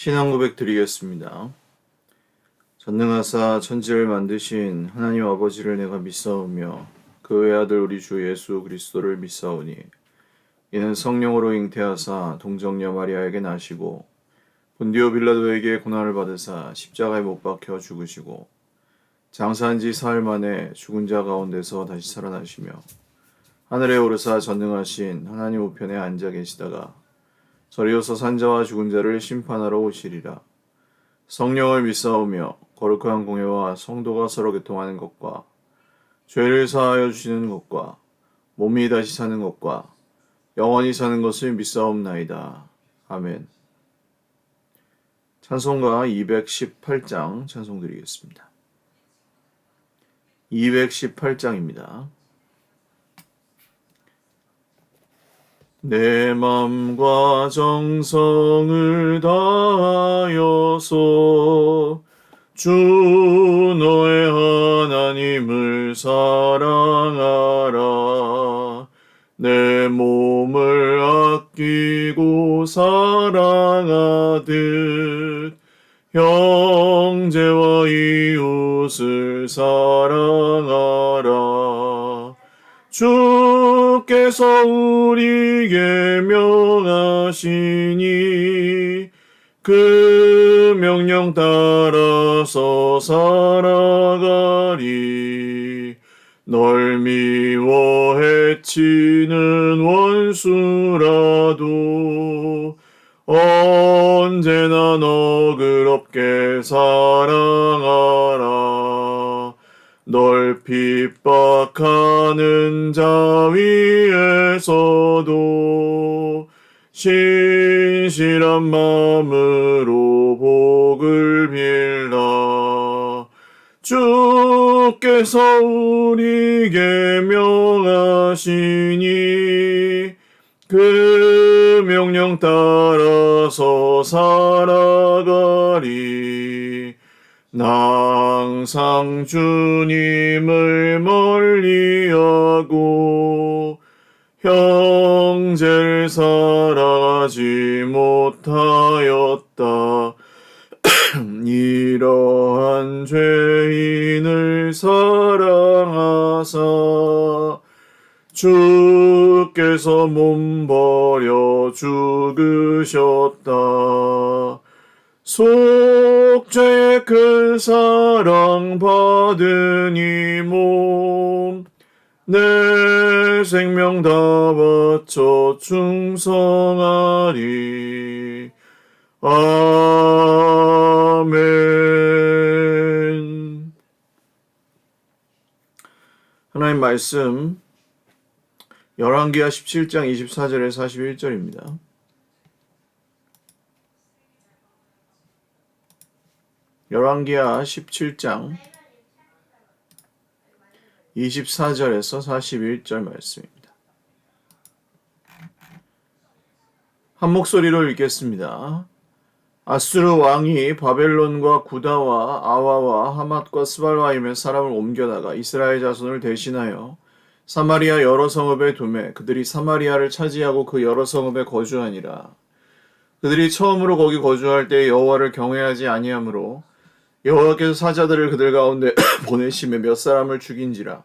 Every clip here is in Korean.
신앙 고백 드리겠습니다. 전능하사 천지를 만드신 하나님 아버지를 내가 믿사오며 그 외아들 우리 주 예수 그리스도를 믿사오니 이는 성령으로 잉태하사 동정녀 마리아에게 나시고 본디오 빌라도에게 고난을 받으사 십자가에 못 박혀 죽으시고 장사한 지 사흘 만에 죽은 자 가운데서 다시 살아나시며 하늘에 오르사 전능하신 하나님 우편에 앉아 계시다가 저리로서 산자와 죽은 자를 심판하러 오시리라. 성령을 믿사오며 거룩한 공회와 성도가 서로 교통하는 것과 죄를 사하여 주시는 것과 몸이 다시 사는 것과 영원히 사는 것을 믿사옵나이다. 아멘. 찬송가 218장 찬송드리겠습니다. 218장입니다. 내 맘과 정성을 다하여서 주 너의 하나님을 사랑하라. 내 몸을 아끼고 사랑하듯 형제와 이웃을 사랑하라. 주께서 우리에게 명하시니 그 명령 따라서 살아가리. 널 미워 해치는 원수라도 언제나 너그럽게 사랑하라. 널 핍박하는 자 위에서도 신실한 마음으로 복을 빌라. 주께서 우리에게 명하시니 그 명령 따라서 살아가리. 나 항상 주님을 멀리하고 형제를 사랑하지 못하였다. 이러한 죄인을 사랑하사 주께서 몸 버려 죽으셨다. 속죄의 큰 사랑 받은 이 몸 내 생명 다 바쳐 충성하리. 아멘. 하나님 말씀 열왕기하 17장 24절에 41절입니다. 열왕기하 17장 24절에서 41절 말씀입니다. 한 목소리로 읽겠습니다. 아수르 왕이 바벨론과 구다와 아와와 하맛과 스발와임의 사람을 옮겨다가 이스라엘 자손을 대신하여 사마리아 여러 성읍에 두매 그들이 사마리아를 차지하고 그 여러 성읍에 거주하니라. 그들이 처음으로 거기 거주할 때 여호와를 경외하지 아니하므로 여호와께서 사자들을 그들 가운데 보내심에 몇 사람을 죽인지라.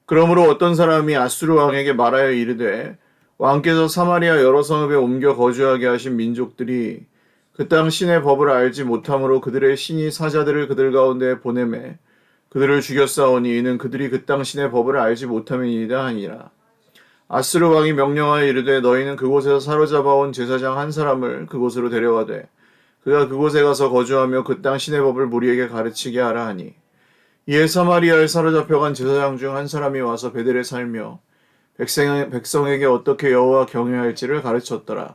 그러므로 어떤 사람이 아수르 왕에게 말하여 이르되 왕께서 사마리아 여러 성읍에 옮겨 거주하게 하신 민족들이 그 땅 신의 법을 알지 못함으로 그들의 신이 사자들을 그들 가운데 보내매 그들을 죽였사오니 이는 그들이 그 땅 신의 법을 알지 못함이니이다 하니라. 아수르 왕이 명령하여 이르되 너희는 그곳에서 사로잡아온 제사장 한 사람을 그곳으로 데려가되 그가 그곳에 가서 거주하며 그 땅 신의 법을 무리에게 가르치게 하라 하니 이에 사마리아에 사로잡혀간 제사장 중 한 사람이 와서 베델에 살며 백성에게 어떻게 여호와 경외할지를 가르쳤더라.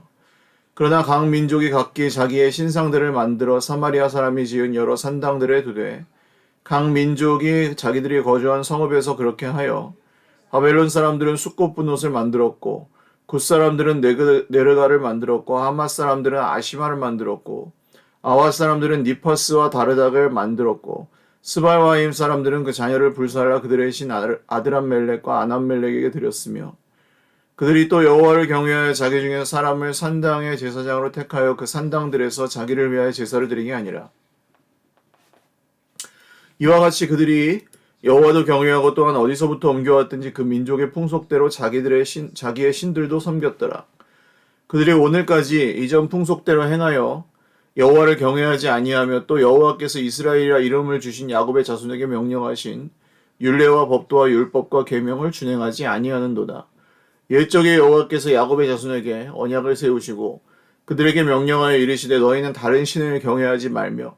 그러나 각 민족이 각기 자기의 신상들을 만들어 사마리아 사람이 지은 여러 산당들에 두되 각 민족이 자기들이 거주한 성읍에서 그렇게 하여 바벨론 사람들은 숫꽃 분옷을 만들었고 굿 사람들은 네르가를 만들었고 하맛 사람들은 아시마를 만들었고 아와 사람들은 니파스와 다르닥을 만들었고 스발와임 사람들은 그 자녀를 불살라 그들의 신 아드람멜렉과 아남멜렉에게 드렸으며 그들이 또 여호와를 경외하여 자기 중에 사람을 산당의 제사장으로 택하여 그 산당들에서 자기를 위하여 제사를 드리게 아니라 이와 같이 그들이 여호와도 경외하고 또한 어디서부터 옮겨왔든지 그 민족의 풍속대로 자기의 신들도 섬겼더라. 그들이 오늘까지 이전 풍속대로 행하여 여호와를 경외하지 아니하며 또 여호와께서 이스라엘이라 이름을 주신 야곱의 자손에게 명령하신 율례와 법도와 율법과 계명을 준행하지 아니하는도다. 옛적에 여호와께서 야곱의 자손에게 언약을 세우시고 그들에게 명령하여 이르시되 너희는 다른 신을 경외하지 말며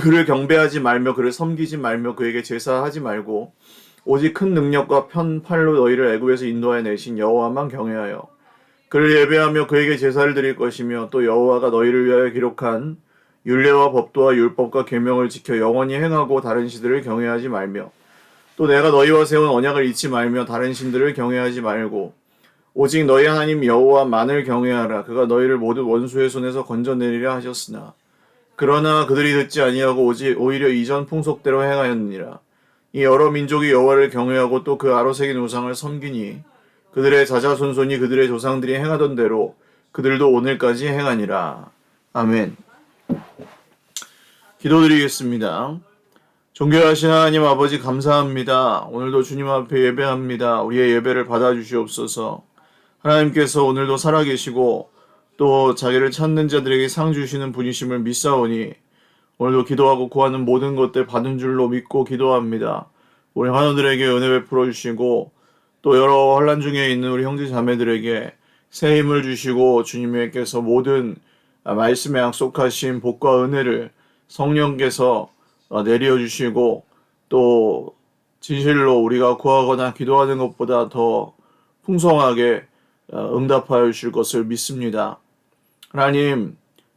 그를 경배하지 말며 그를 섬기지 말며 그에게 제사하지 말고 오직 큰 능력과 편팔로 너희를 애굽에서 인도하여 내신 여호와만 경외하여 그를 예배하며 그에게 제사를 드릴 것이며 또 여호와가 너희를 위하여 기록한 율례와 법도와 율법과 계명을 지켜 영원히 행하고 다른 신들을 경외하지 말며 또 내가 너희와 세운 언약을 잊지 말며 다른 신들을 경외하지 말고 오직 너희 하나님 여호와만을 경외하라. 그가 너희를 모든 원수의 손에서 건져내리라 하셨으나 그러나 그들이 듣지 아니하고 오히려 이전 풍속대로 행하였느니라. 이 여러 민족이 여호와를 경외하고 또 그 아로새긴 우상을 섬기니 그들의 자자손손이 그들의 조상들이 행하던 대로 그들도 오늘까지 행하니라. 아멘. 기도드리겠습니다. 존귀하신 하나님 아버지 감사합니다. 오늘도 주님 앞에 예배합니다. 우리의 예배를 받아주시옵소서. 하나님께서 오늘도 살아계시고 또 자기를 찾는 자들에게 상 주시는 분이심을 믿사오니 오늘도 기도하고 구하는 모든 것들 받은 줄로 믿고 기도합니다. 우리 환우들에게 은혜 베풀어 주시고 또 여러 환난 중에 있는 우리 형제 자매들에게 새 힘을 주시고 주님께서 모든 말씀에 약속하신 복과 은혜를 성령께서 내려주시고 또 진실로 우리가 구하거나 기도하는 것보다 더 풍성하게 응답하여 주실 것을 믿습니다.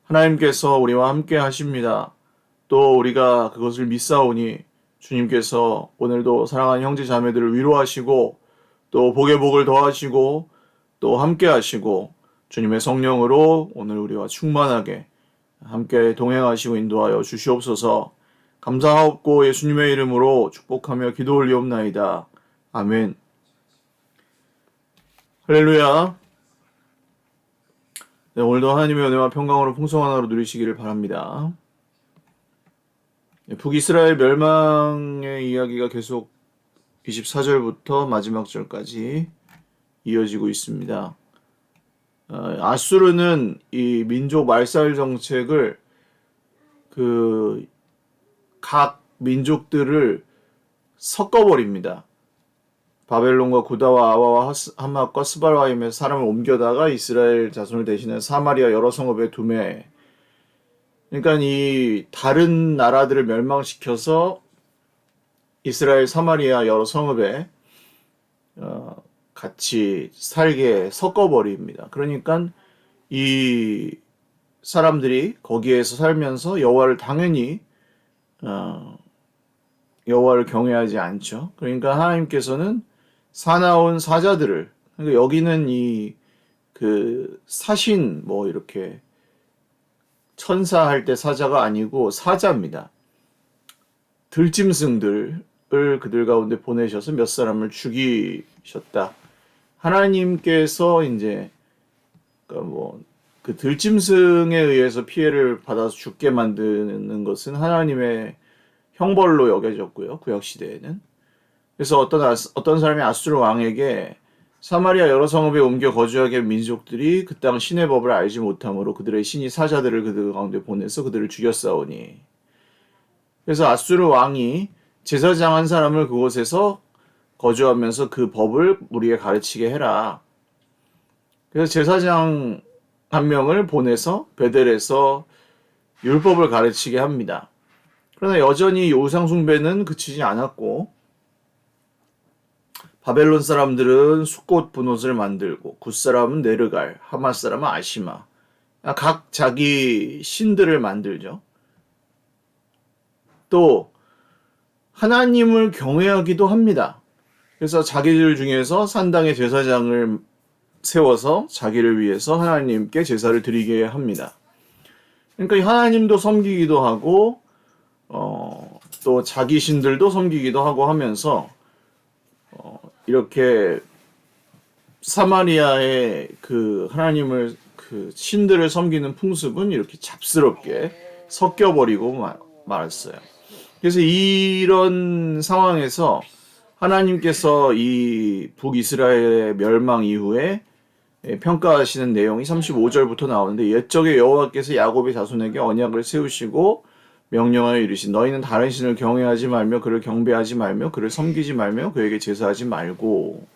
하나님께서 우리와 함께 하십니다. 또 우리가 그것을 믿사오니 주님께서 오늘도 사랑하는 형제 자매들을 위로하시고 또 복의 복을 더하시고 또 함께 하시고 주님의 성령으로 오늘 우리와 충만하게 함께 동행하시고 인도하여 주시옵소서. 감사하옵고 예수님의 이름으로 축복하며 기도 올리옵나이다. 아멘. 할렐루야. 네, 오늘도 하나님의 은혜와 평강으로 풍성한 하루 누리시기를 바랍니다. 북이스라엘 멸망의 이야기가 계속 24절부터 마지막 절까지 이어지고 있습니다. 아수르는 이 민족 말살 정책을 각 민족들을 섞어버립니다. 바벨론과 구다와 아와와 하맛과 스발와임에 사람을 옮겨다가 이스라엘 자손을 대신해 사마리아 여러 성읍에 두매. 그러니까 이 다른 나라들을 멸망시켜서 이스라엘 사마리아 여러 성읍에 같이 살게 섞어버립니다. 그러니까 이 사람들이 거기에서 살면서 여호와를 당연히 여호와를 경외하지 않죠. 그러니까 하나님께서는 사나운 사자들을, 그러니까 여기는 사신 이렇게 천사할 때 사자가 아니고 사자입니다. 들짐승들을 그들 가운데 보내셔서 몇 사람을 죽이셨다. 하나님께서 이제 그 들짐승에 의해서 피해를 받아서 죽게 만드는 것은 하나님의 형벌로 여겨졌고요. 구약 시대에는. 그래서 어떤 사람이 아수르 왕에게 사마리아 여러 성읍에 옮겨 거주하게 한 민족들이 그 땅 신의 법을 알지 못함으로 그들의 신이 사자들을 그들 가운데 보내서 그들을 죽였사오니. 그래서 아수르 왕이 제사장 한 사람을 그곳에서 거주하면서 그 법을 우리에게 가르치게 해라. 그래서 제사장 한 명을 보내서 베델에서 율법을 가르치게 합니다. 그러나 여전히 우상 숭배는 그치지 않았고 바벨론 사람들은 숫꽃 분옷을 만들고 굿 사람은 네르갈, 하맛 사람은 아시마, 각 자기 신들을 만들죠. 또 하나님을 경외하기도 합니다. 그래서 자기들 중에서 산당의 제사장을 세워서 자기를 위해서 하나님께 제사를 드리게 합니다. 그러니까 하나님도 섬기기도 하고 또 자기 신들도 섬기기도 하고 하면서 이렇게 사마리아의 그 하나님을 그 신들을 섬기는 풍습은 이렇게 잡스럽게 섞여버리고 말았어요. 그래서 이런 상황에서 하나님께서 이 북이스라엘의 멸망 이후에 평가하시는 내용이 35절부터 나오는데, 옛적에 여호와께서 야곱의 자손에게 언약을 세우시고 명령하여 이르신 너희는 다른 신을 경외하지 말며 그를 경배하지 말며 그를 섬기지 말며 그에게 제사하지 말고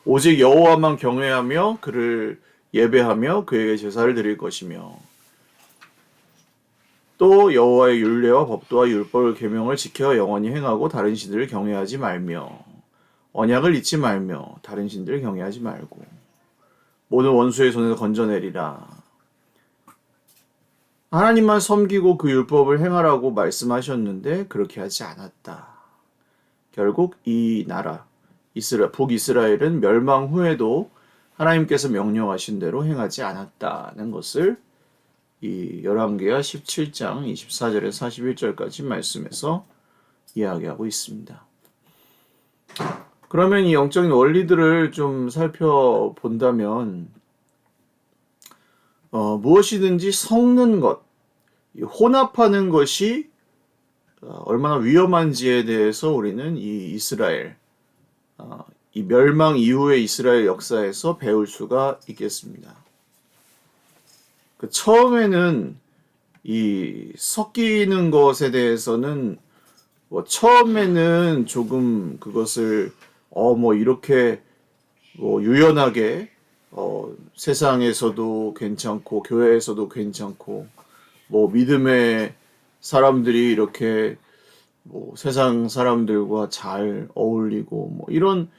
오직 여호와만 경외하며 그를 예배하며 그에게 제사를 드릴 것이며 또 여호와의 율례와 법도와 율법을 계명을 지켜 영원히 행하고 다른 신들을 경외하지 말며 언약을 잊지 말며 다른 신들을 경외하지 말고 모든 원수의 손에서 건져내리라. 하나님만 섬기고 그 율법을 행하라고 말씀하셨는데 그렇게 하지 않았다. 결국 이 나라 북이스라엘은 멸망 후에도 하나님께서 명령하신 대로 행하지 않았다는 것을 이 열왕기하 17장 24절에서 41절까지 말씀에서 이야기하고 있습니다. 그러면 이 영적인 원리들을 좀 살펴본다면 무엇이든지 섞는 것, 혼합하는 것이 얼마나 위험한지에 대해서 우리는 이 이스라엘, 이 멸망 이후의 이스라엘 역사에서 배울 수가 있겠습니다. 처음에는 이 섞이는 것에 대해서는 처음에는 조금 그것을 이렇게 유연하게 세상에서도 괜찮고 교회에서도 괜찮고 믿음의 사람들이 이렇게 세상 사람들과 잘 어울리고 이런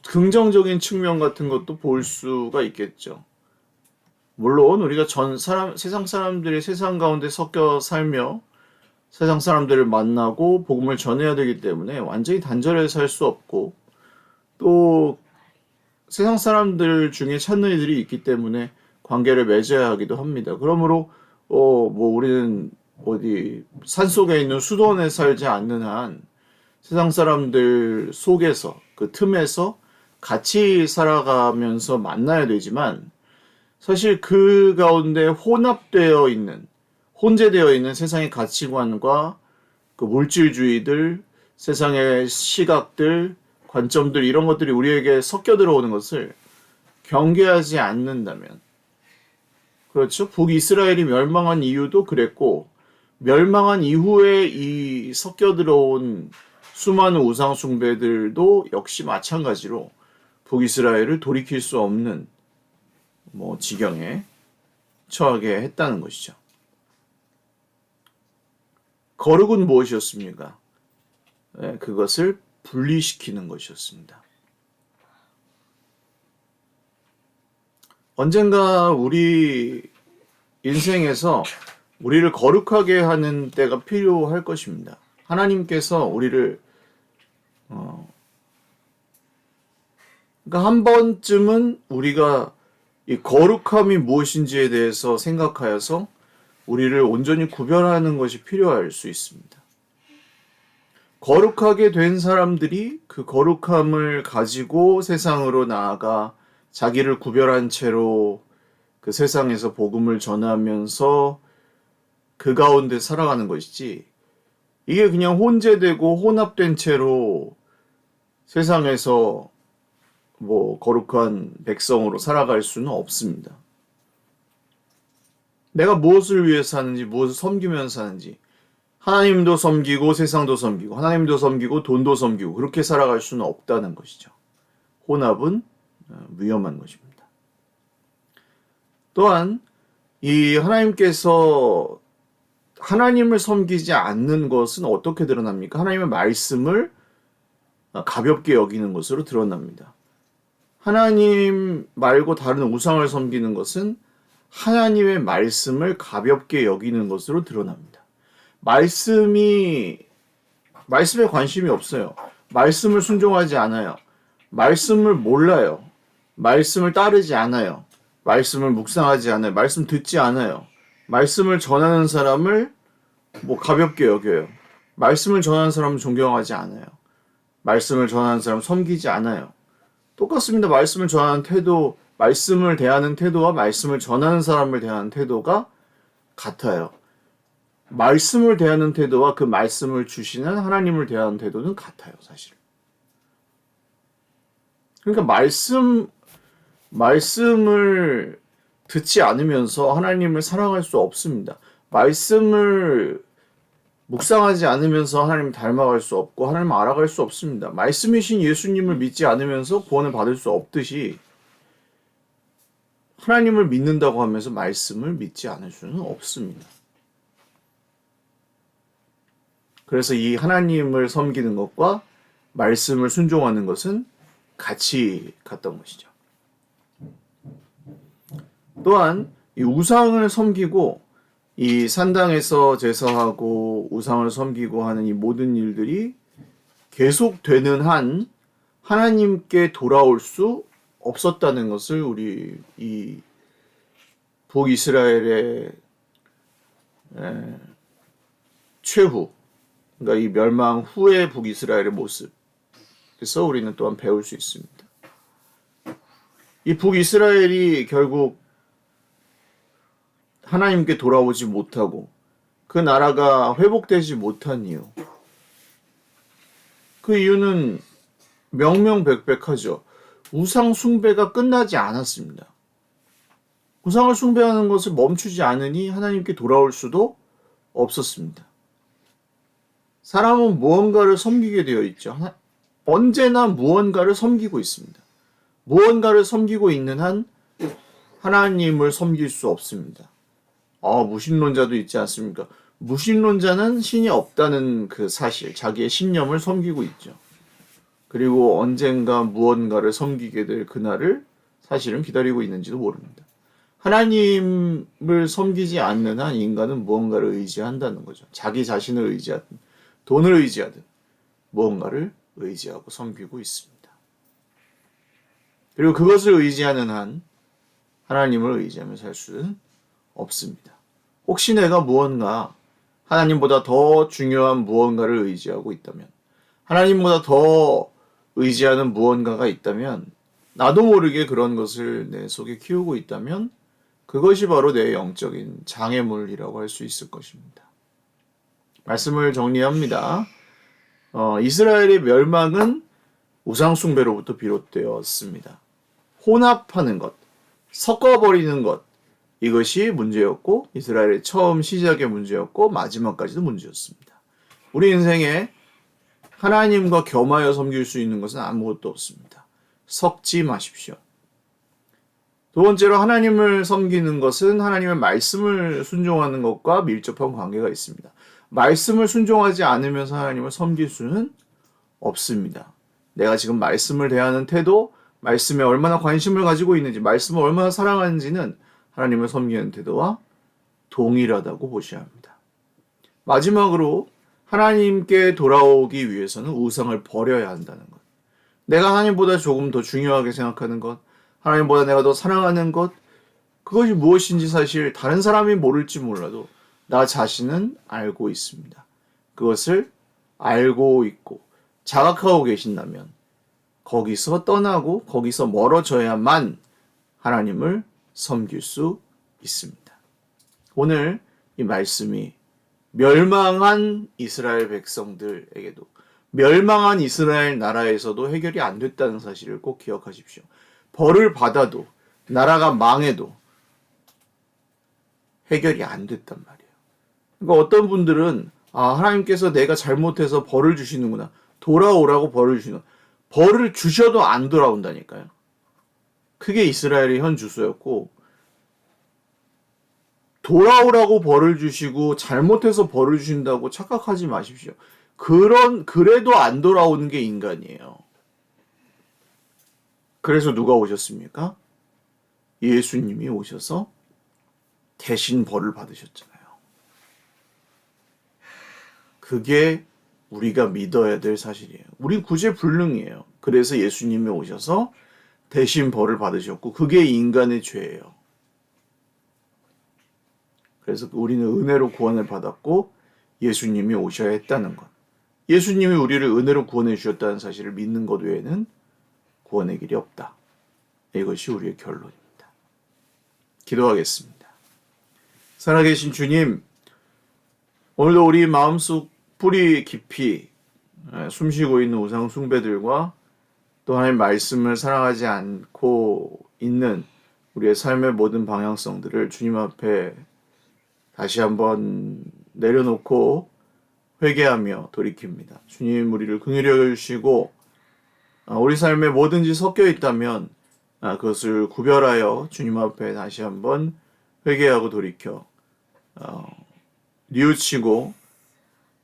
긍정적인 측면 같은 것도 볼 수가 있겠죠. 물론 우리가 세상 사람들이 세상 가운데 섞여 살며 세상 사람들을 만나고 복음을 전해야 되기 때문에 완전히 단절해서 살 수 없고, 또 세상 사람들 중에 찾는 이들이 있기 때문에 관계를 맺어야 하기도 합니다. 그러므로 우리는 어디 산속에 있는 수도원에 살지 않는 한 세상 사람들 속에서 그 틈에서 같이 살아가면서 만나야 되지만, 사실 그 가운데 혼합되어 있는, 혼재되어 있는 세상의 가치관과 그 물질주의들, 세상의 시각들, 관점들, 이런 것들이 우리에게 섞여 들어오는 것을 경계하지 않는다면, 그렇죠? 북이스라엘이 멸망한 이유도 그랬고, 멸망한 이후에 이 섞여 들어온 수많은 우상 숭배들도 역시 마찬가지로 북이스라엘을 돌이킬 수 없는 지경에 처하게 했다는 것이죠. 거룩은 무엇이었습니까? 그것을 분리시키는 것이었습니다. 언젠가 우리 인생에서 우리를 거룩하게 하는 때가 필요할 것입니다. 하나님께서 우리를 그러니까 한 번쯤은 우리가 이 거룩함이 무엇인지에 대해서 생각하여서 우리를 온전히 구별하는 것이 필요할 수 있습니다. 거룩하게 된 사람들이 그 거룩함을 가지고 세상으로 나아가 자기를 구별한 채로 그 세상에서 복음을 전하면서 그 가운데 살아가는 것이지, 이게 그냥 혼재되고 혼합된 채로 세상에서 거룩한 백성으로 살아갈 수는 없습니다. 내가 무엇을 위해서 사는지, 무엇을 섬기면서 사는지, 하나님도 섬기고 세상도 섬기고 하나님도 섬기고 돈도 섬기고 그렇게 살아갈 수는 없다는 것이죠. 혼합은 위험한 것입니다. 또한 이 하나님께서 하나님을 섬기지 않는 것은 어떻게 드러납니까? 하나님의 말씀을 가볍게 여기는 것으로 드러납니다. 하나님 말고 다른 우상을 섬기는 것은 하나님의 말씀을 가볍게 여기는 것으로 드러납니다. 말씀에 관심이 없어요. 말씀을 순종하지 않아요. 말씀을 몰라요. 말씀을 따르지 않아요. 말씀을 묵상하지 않아요. 말씀 듣지 않아요. 말씀을 전하는 사람을 가볍게 여겨요. 말씀을 전하는 사람은 존경하지 않아요. 말씀을 전하는 사람 섬기지 않아요. 똑같습니다. 말씀을 전하는 태도, 말씀을 대하는 태도와 말씀을 전하는 사람을 대하는 태도가 같아요. 말씀을 대하는 태도와 그 말씀을 주시는 하나님을 대하는 태도는 같아요, 사실. 그러니까 말씀을 듣지 않으면서 하나님을 사랑할 수 없습니다. 말씀을 묵상하지 않으면서 하나님을 닮아갈 수 없고 하나님을 알아갈 수 없습니다. 말씀이신 예수님을 믿지 않으면서 구원을 받을 수 없듯이 하나님을 믿는다고 하면서 말씀을 믿지 않을 수는 없습니다. 그래서 이 하나님을 섬기는 것과 말씀을 순종하는 것은 같이 갔던 것이죠. 또한 이 우상을 섬기고 이 산당에서 제사하고 우상을 섬기고 하는 이 모든 일들이 계속되는 한 하나님께 돌아올 수 없었다는 것을 우리 이 북이스라엘의 최후, 그러니까 이 멸망 후의 북이스라엘의 모습에서 우리는 또한 배울 수 있습니다. 이 북이스라엘이 결국 하나님께 돌아오지 못하고 그 나라가 회복되지 못한 이유, 그 이유는 명명백백하죠. 우상 숭배가 끝나지 않았습니다. 우상을 숭배하는 것을 멈추지 않으니 하나님께 돌아올 수도 없었습니다. 사람은 무언가를 섬기게 되어 있죠. 언제나 무언가를 섬기고 있습니다. 무언가를 섬기고 있는 한 하나님을 섬길 수 없습니다. 무신론자도 있지 않습니까? 무신론자는 신이 없다는 그 사실, 자기의 신념을 섬기고 있죠. 그리고 언젠가 무언가를 섬기게 될 그날을 사실은 기다리고 있는지도 모릅니다. 하나님을 섬기지 않는 한 인간은 무언가를 의지한다는 거죠. 자기 자신을 의지하든 돈을 의지하든 무언가를 의지하고 섬기고 있습니다. 그리고 그것을 의지하는 한 하나님을 의지하며 살 수는 없습니다. 혹시 내가 무언가 하나님보다 더 중요한 무언가를 의지하고 있다면, 하나님보다 더 의지하는 무언가가 있다면, 나도 모르게 그런 것을 내 속에 키우고 있다면 그것이 바로 내 영적인 장애물이라고 할 수 있을 것입니다. 말씀을 정리합니다. 이스라엘의 멸망은 우상숭배로부터 비롯되었습니다. 혼합하는 것, 섞어버리는 것, 이것이 문제였고 이스라엘의 처음 시작의 문제였고 마지막까지도 문제였습니다. 우리 인생에 하나님과 겸하여 섬길 수 있는 것은 아무것도 없습니다. 섞지 마십시오. 두 번째로 하나님을 섬기는 것은 하나님의 말씀을 순종하는 것과 밀접한 관계가 있습니다. 말씀을 순종하지 않으면서 하나님을 섬길 수는 없습니다. 내가 지금 말씀을 대하는 태도, 말씀에 얼마나 관심을 가지고 있는지, 말씀을 얼마나 사랑하는지는 하나님을 섬기는 태도와 동일하다고 보셔야 합니다. 마지막으로 하나님께 돌아오기 위해서는 우상을 버려야 한다는 것. 내가 하나님보다 조금 더 중요하게 생각하는 것, 하나님보다 내가 더 사랑하는 것, 그것이 무엇인지 사실 다른 사람이 모를지 몰라도 나 자신은 알고 있습니다. 그것을 알고 있고 자각하고 계신다면 거기서 떠나고 거기서 멀어져야만 하나님을 섬길 수 있습니다. 오늘 이 말씀이 멸망한 이스라엘 백성들에게도, 멸망한 이스라엘 나라에서도 해결이 안 됐다는 사실을 꼭 기억하십시오. 벌을 받아도, 나라가 망해도 해결이 안 됐단 말이에요. 그러니까 어떤 분들은 하나님께서 내가 잘못해서 벌을 주시는구나, 돌아오라고 벌을 주시는, 벌을 주셔도 안 돌아온다니까요. 그게 이스라엘의 현 주소였고, 돌아오라고 벌을 주시고 잘못해서 벌을 주신다고 착각하지 마십시오. 그래도 안 돌아오는 게 인간이에요. 그래서 누가 오셨습니까? 예수님이 오셔서 대신 벌을 받으셨잖아요. 그게 우리가 믿어야 될 사실이에요. 우린 구제불능이에요. 그래서 예수님이 오셔서 대신 벌을 받으셨고 그게 인간의 죄예요. 그래서 우리는 은혜로 구원을 받았고 예수님이 오셔야 했다는 것. 예수님이 우리를 은혜로 구원해 주셨다는 사실을 믿는 것 외에는 구원의 길이 없다. 이것이 우리의 결론입니다. 기도하겠습니다. 살아계신 주님, 오늘도 우리 마음속 뿌리 깊이 숨쉬고 있는 우상 숭배들과 또 하나님의 말씀을 사랑하지 않고 있는 우리의 삶의 모든 방향성들을 주님 앞에 다시 한번 내려놓고 회개하며 돌이킵니다. 주님, 우리를 긍휼히 여겨주시고 우리 삶에 뭐든지 섞여 있다면 그것을 구별하여 주님 앞에 다시 한번 회개하고 돌이켜 뉘우치고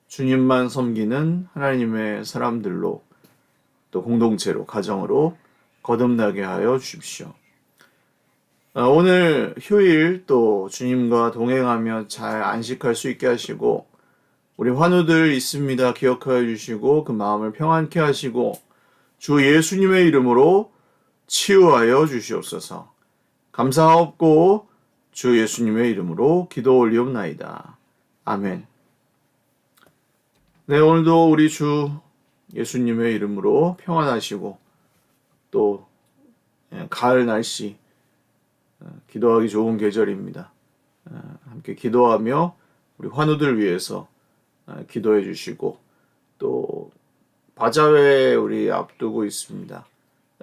주님만 섬기는 하나님의 사람들로 또 공동체로, 가정으로 거듭나게 하여 주십시오. 오늘 휴일 또 주님과 동행하며 잘 안식할 수 있게 하시고 우리 환우들 있습니다 기억하여 주시고 그 마음을 평안케 하시고 주 예수님의 이름으로 치유하여 주시옵소서. 감사하옵고 주 예수님의 이름으로 기도 올리옵나이다. 아멘. 네, 오늘도 우리 주 예수님의 이름으로 평안하시고 또 가을 날씨 기도하기 좋은 계절입니다. 함께 기도하며 우리 환우들 위해서 기도해 주시고 또 바자회 우리 앞두고 있습니다.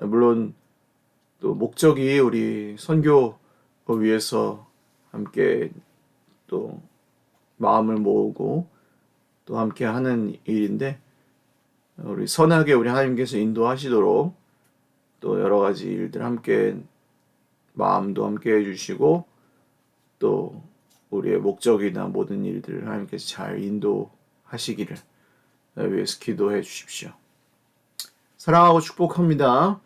물론 또 목적이 우리 선교 위해서 함께 또 마음을 모으고 또 함께 하는 일인데 우리 선하게 우리 하나님께서 인도하시도록 또 여러 가지 일들 함께 마음도 함께 해주시고 또 우리의 목적이나 모든 일들을 하나님께서 잘 인도하시기를 위해서 기도해 주십시오. 사랑하고 축복합니다.